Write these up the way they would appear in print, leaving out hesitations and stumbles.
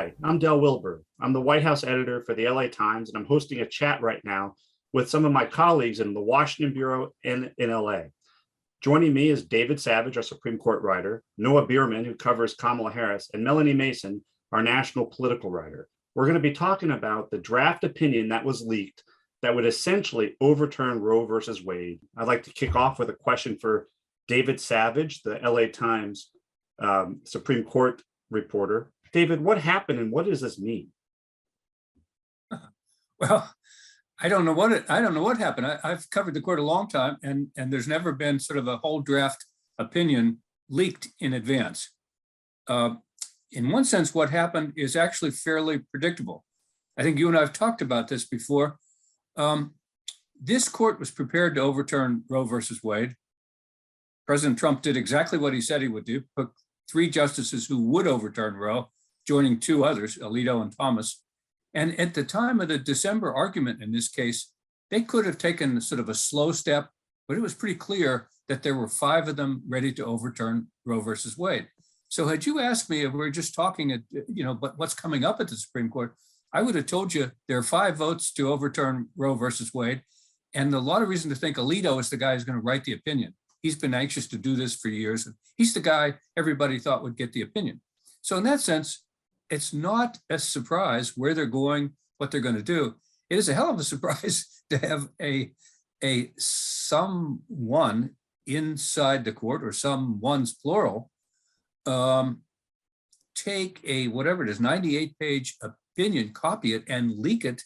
Hi, I'm Del Wilbur. I'm the White House editor for the LA Times, and I'm hosting a chat right now with some of my colleagues in the Washington Bureau and in LA. Joining me is David Savage, our Supreme Court writer, Noah Bierman, who covers Kamala Harris, and Melanie Mason, our national political writer. We're going to be talking about the draft opinion that was leaked that would essentially overturn Roe versus Wade. I'd like to kick off with a question for David Savage, the LA Times Supreme Court reporter. David, what happened and what does this mean? Well, I don't know what happened. I've covered the court a long time, and there's never been sort of a whole draft opinion leaked in advance. In one sense, what happened is actually fairly predictable. I think you and I have talked about this before. This court was prepared to overturn Roe versus Wade. President Trump did exactly what he said he would do, put 3 justices who would overturn Roe, joining 2 others, Alito and Thomas. And at the time of the December argument in this case, they could have taken sort of a slow step, but it was pretty clear that there were 5 of them ready to overturn Roe versus Wade. So had you asked me if we were just talking, but what's coming up at the Supreme Court, I would have told you there are 5 votes to overturn Roe versus Wade. And a lot of reason to think Alito is the guy who's going to write the opinion. He's been anxious to do this for years. And he's the guy everybody thought would get the opinion. So in that sense, it's not a surprise where they're going, what they're going to do. It is a hell of a surprise to have a someone inside the court, or someone's plural, take a, whatever it is, 98-page opinion, copy it, and leak it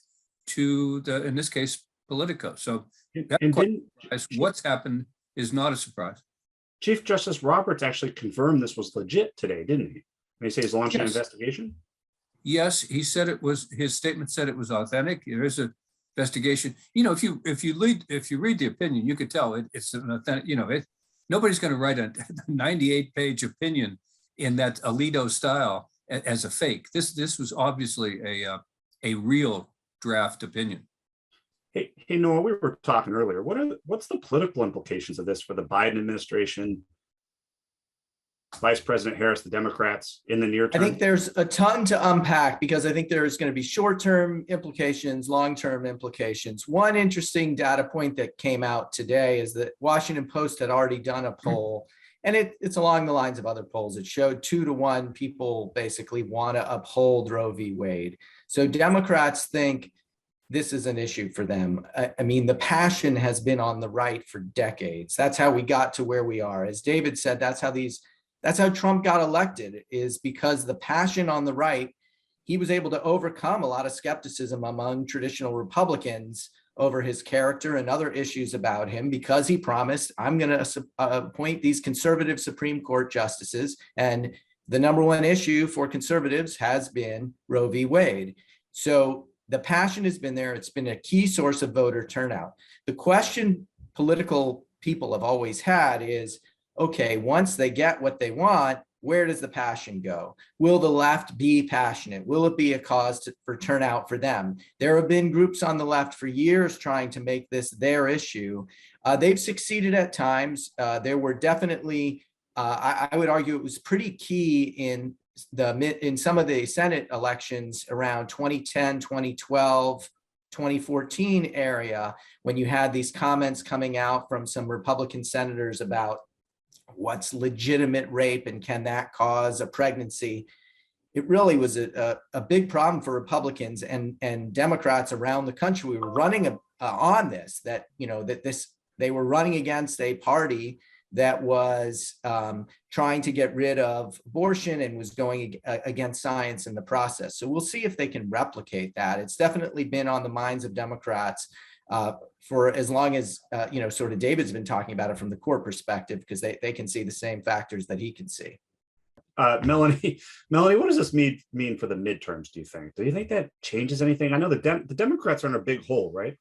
to the, in this case, Politico. So what's happened is not a surprise. Chief Justice Roberts actually confirmed this was legit today, didn't he? When he says he's launching an investigation? Yes, he said it was, his statement said it was authentic. There is an investigation. If you read the opinion, you could tell it's an authentic, nobody's going to write a 98-page opinion in that Alito style as a fake. This was obviously a real draft opinion. Hey, Noah, we were talking earlier. What's the political implications of this for the Biden administration, Vice President Harris, the Democrats in the near term? I think there's a ton to unpack, because I think there's going to be short-term implications, long-term implications. One interesting data point that came out today is that Washington Post had already done a poll, and it's along the lines of other polls. It showed 2-to-1 people basically want to uphold Roe v. Wade. So Democrats think this is an issue for them. I mean, the passion has been on the right for decades. That's how we got to where we are. As David said, that's how Trump got elected, is because the passion on the right, he was able to overcome a lot of skepticism among traditional Republicans over his character and other issues about him, because he promised, I'm going to appoint these conservative Supreme Court justices. And the number one issue for conservatives has been Roe v. Wade. So the passion has been there. It's been a key source of voter turnout. The question political people have always had is, okay, once they get what they want, where does the passion go? Will the left be passionate? Will it be a cause for turnout for them? There have been groups on the left for years trying to make this their issue. They've succeeded at times. There were definitely, I would argue it was pretty key in some of the Senate elections around 2010, 2012, 2014 area, when you had these comments coming out from some Republican senators about what's legitimate rape and can that cause a pregnancy. It really was a big problem for Republicans and Democrats around the country. We were running on this, they were running against a party that was trying to get rid of abortion and was going against science in the process. So we'll see if they can replicate that. It's definitely been on the minds of Democrats for as long as, sort of David's been talking about it from the court perspective, because they can see the same factors that he can see. Melanie, what does this mean for the midterms, do you think? Do you think that changes anything? I know the Democrats are in a big hole, right?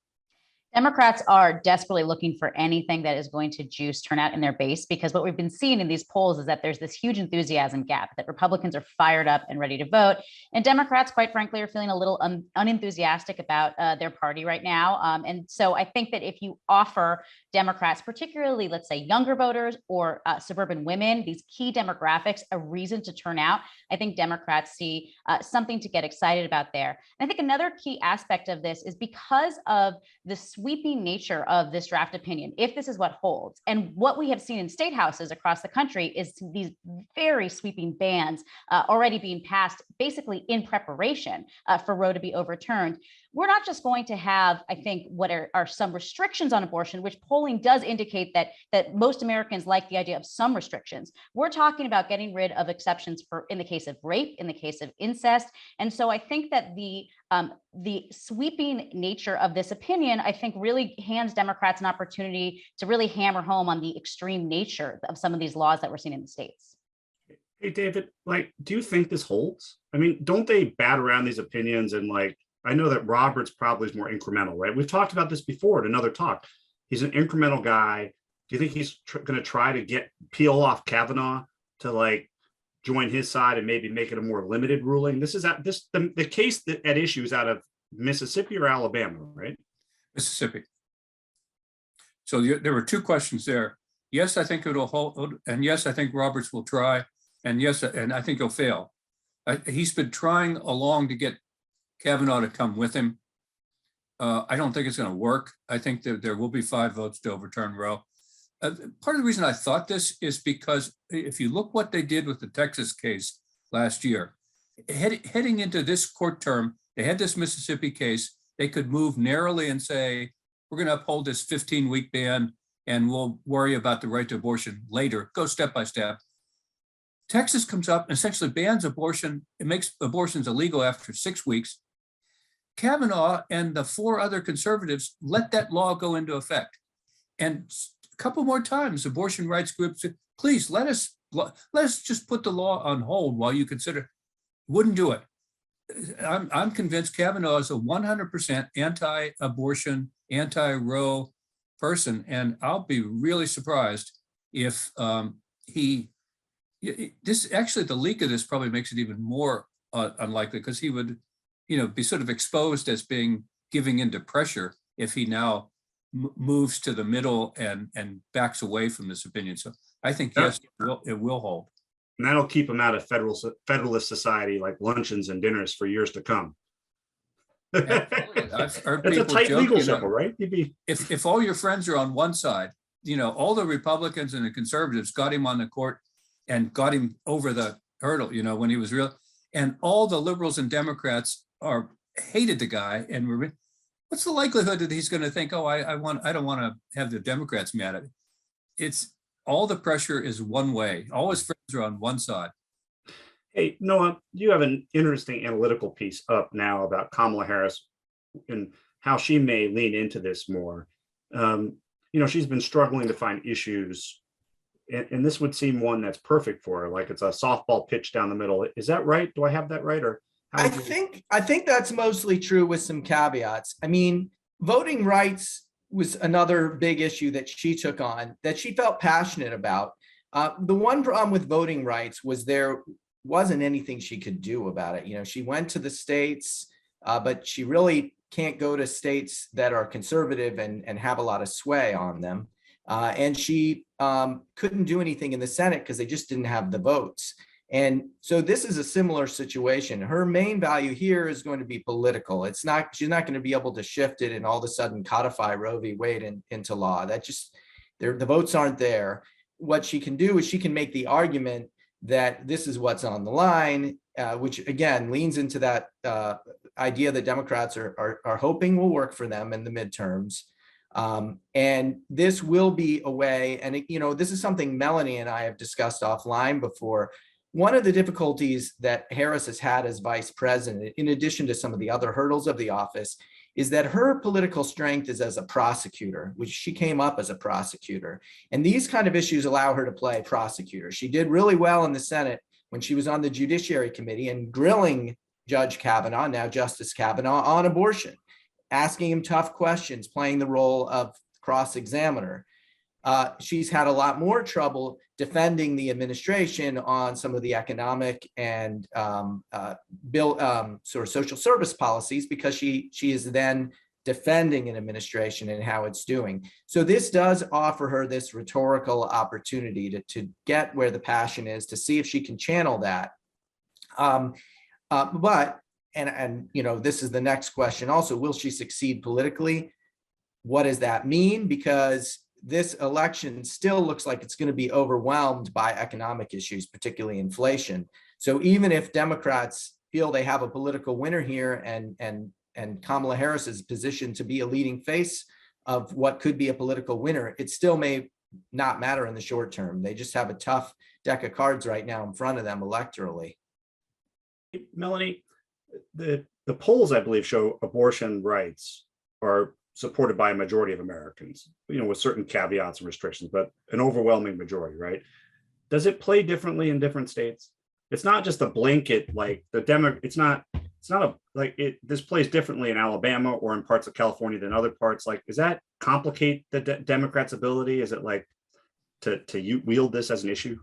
Democrats are desperately looking for anything that is going to juice turnout in their base, because what we've been seeing in these polls is that there's this huge enthusiasm gap, that Republicans are fired up and ready to vote. And Democrats, quite frankly, are feeling a little unenthusiastic about their party right now. And so I think that if you offer Democrats, particularly, let's say, younger voters or suburban women, these key demographics, a reason to turn out, I think Democrats see something to get excited about there. And I think another key aspect of this is because of the sweeping nature of this draft opinion, if this is what holds, and what we have seen in state houses across the country is these very sweeping bans already being passed, basically in preparation for Roe to be overturned. We're not just going to have, I think, what are some restrictions on abortion, which polling does indicate that most Americans like the idea of some restrictions. We're talking about getting rid of exceptions for in the case of rape, in the case of incest. And so I think that the sweeping nature of this opinion, I think, really hands Democrats an opportunity to really hammer home on the extreme nature of some of these laws that we're seeing in the states. Hey, David, do you think this holds? I mean, don't they bat around these opinions and I know that Roberts probably is more incremental, right? We've talked about this before at another talk. He's an incremental guy. Do you think he's going to try to peel off Kavanaugh to join his side and maybe make it a more limited ruling? This is the case at issue is out of Mississippi or Alabama, right? Mississippi. So there were two questions there. Yes, I think it'll hold, and yes, I think Roberts will try, and yes, and I think he'll fail. He's been trying along to get Kavanaugh to come with him. I don't think it's going to work. I think that there will be 5 votes to overturn Roe. Part of the reason I thought this is because if you look what they did with the Texas case last year, heading into this court term, they had this Mississippi case. They could move narrowly and say, we're going to uphold this 15-week ban and we'll worry about the right to abortion later, go step by step. Texas comes up and essentially bans abortion. It makes abortions illegal after 6 weeks. Kavanaugh and the 4 other conservatives let that law go into effect. And a couple more times, abortion rights groups said, please let us just put the law on hold while you consider. Wouldn't do it. I'm convinced Kavanaugh is a 100% anti-abortion, anti-Roe person, and I'll be really surprised if actually the leak of this probably makes it even more unlikely, because he would be sort of exposed as giving into pressure if he now moves to the middle and backs away from this opinion. So I think, yes, it will hold. And that'll keep him out of Federalist Society, luncheons and dinners for years to come. I've heard It's a people tight joke, legal circle, right? If all your friends are on one side, all the Republicans and the conservatives got him on the court and got him over the hurdle, when he was real, and all the liberals and Democrats hated the guy, and what's the likelihood that he's going to think, oh, I don't want to have the Democrats mad at me? It's all the pressure is one way. All his friends are on one side. Hey, Noah, you have an interesting analytical piece up now about Kamala Harris and how she may lean into this more. She's been struggling to find issues, and this would seem one that's perfect for her. It's a softball pitch down the middle. Is that right? Do I have that right? Or I think that's mostly true with some caveats. I mean, voting rights was another big issue that she took on that she felt passionate about. The one problem with voting rights was there wasn't anything she could do about it. She went to the states, but she really can't go to states that are conservative and have a lot of sway on them. And she couldn't do anything in the Senate because they just didn't have the votes. And so this is a similar situation. Her main value here is going to be political. She's not going to be able to shift it and all of a sudden codify Roe v. Wade into law. The votes aren't there. What she can do is she can make the argument that this is what's on the line, which again leans into that idea that Democrats are hoping will work for them in the midterms. And this will be a way, and this is something Melanie and I have discussed offline before. One of the difficulties that Harris has had as vice president, in addition to some of the other hurdles of the office, is that her political strength is as a prosecutor, which she came up as a prosecutor. And these kind of issues allow her to play prosecutor. She did really well in the Senate when she was on the Judiciary Committee and grilling Judge Kavanaugh, now Justice Kavanaugh, on abortion. asking him tough questions, playing the role of cross-examiner. She's had a lot more trouble defending the administration on some of the economic and sort of social service policies, because she is then defending an administration and how it's doing. So this does offer her this rhetorical opportunity to get where the passion is, to see if she can channel that. But this is the next question also, will she succeed politically? What does that mean? Because this election still looks like it's going to be overwhelmed by economic issues, particularly inflation. So even if Democrats feel they have a political winner here and Kamala Harris is positioned to be a leading face of what could be a political winner, it still may not matter in the short term. They just have a tough deck of cards right now in front of them electorally. Melanie, the polls, I believe, show abortion rights are supported by a majority of Americans, with certain caveats and restrictions, but an overwhelming majority, right? Does it play differently in different states? It's not just a blanket, like this plays differently in Alabama or in parts of California than other parts. Like, does that complicate the Democrats' ability? Is it like to wield this as an issue?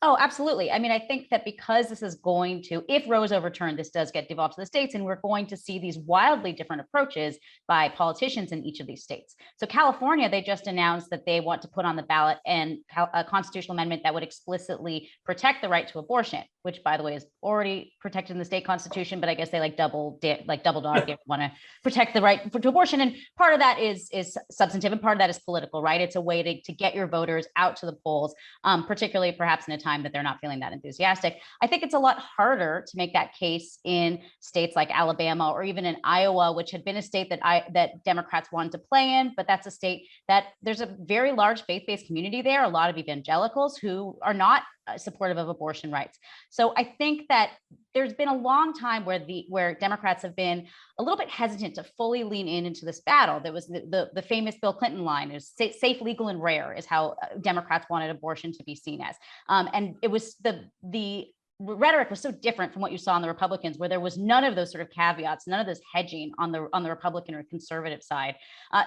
Oh, absolutely. I mean, I think that because this is going to, if Roe is overturned, this does get devolved to the states, and we're going to see these wildly different approaches by politicians in each of these states. So California, they just announced that they want to put on the ballot a constitutional amendment that would explicitly protect the right to abortion, which, by the way, is already protected in the state constitution, but I guess they double dog, they want to protect the right to abortion. And part of that is substantive, and part of that is political, right? It's a way to get your voters out to the polls, particularly perhaps in a time that they're not feeling that enthusiastic. I think it's a lot harder to make that case in states like Alabama or even in Iowa, which had been a state that Democrats wanted to play in, but that's a state that there's a very large faith-based community there, a lot of evangelicals who are not supportive of abortion rights. So I think that there's been a long time where Democrats have been a little bit hesitant to fully lean into this battle. There was the famous Bill Clinton line, is safe, legal, and rare is how Democrats wanted abortion to be seen as. And it was the rhetoric was so different from what you saw on the Republicans, where there was none of those sort of caveats, none of this hedging on the Republican or conservative side.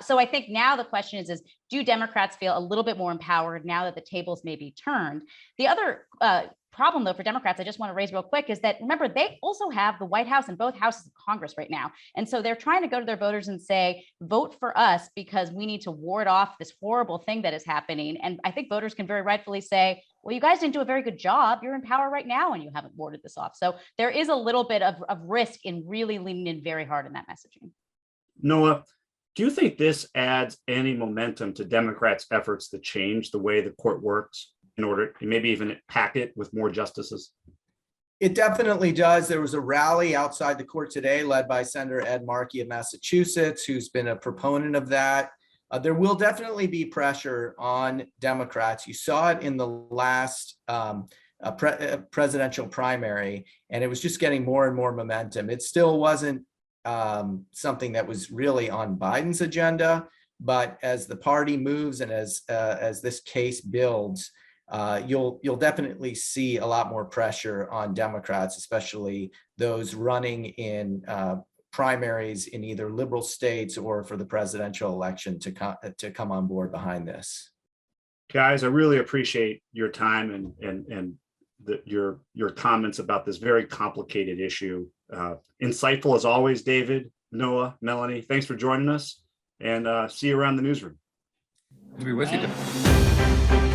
So I think now the question is do Democrats feel a little bit more empowered now that the tables may be turned? The other problem, though, for Democrats, I just want to raise real quick, is that, remember, they also have the White House and both houses of Congress right now. And so they're trying to go to their voters and say, vote for us because we need to ward off this horrible thing that is happening. And I think voters can very rightfully say, well, you guys didn't do a very good job. You're in power right now and you haven't warded this off. So there is a little bit of risk in really leaning in very hard in that messaging. Noah, do you think this adds any momentum to Democrats' efforts to change the way the court works, in order to maybe even pack it with more justices? It definitely does. There was a rally outside the court today led by Senator Ed Markey of Massachusetts, who's been a proponent of that. There will definitely be pressure on Democrats. You saw it in the last presidential primary, and it was just getting more and more momentum. It still wasn't something that was really on Biden's agenda, but as the party moves and as this case builds, you'll definitely see a lot more pressure on Democrats, especially those running in primaries in either liberal states or for the presidential election to come on board behind this. Guys, I really appreciate your time and your comments about this very complicated issue. Insightful as always, David, Noah, Melanie. Thanks for joining us, and see you around the newsroom. We'll be with you.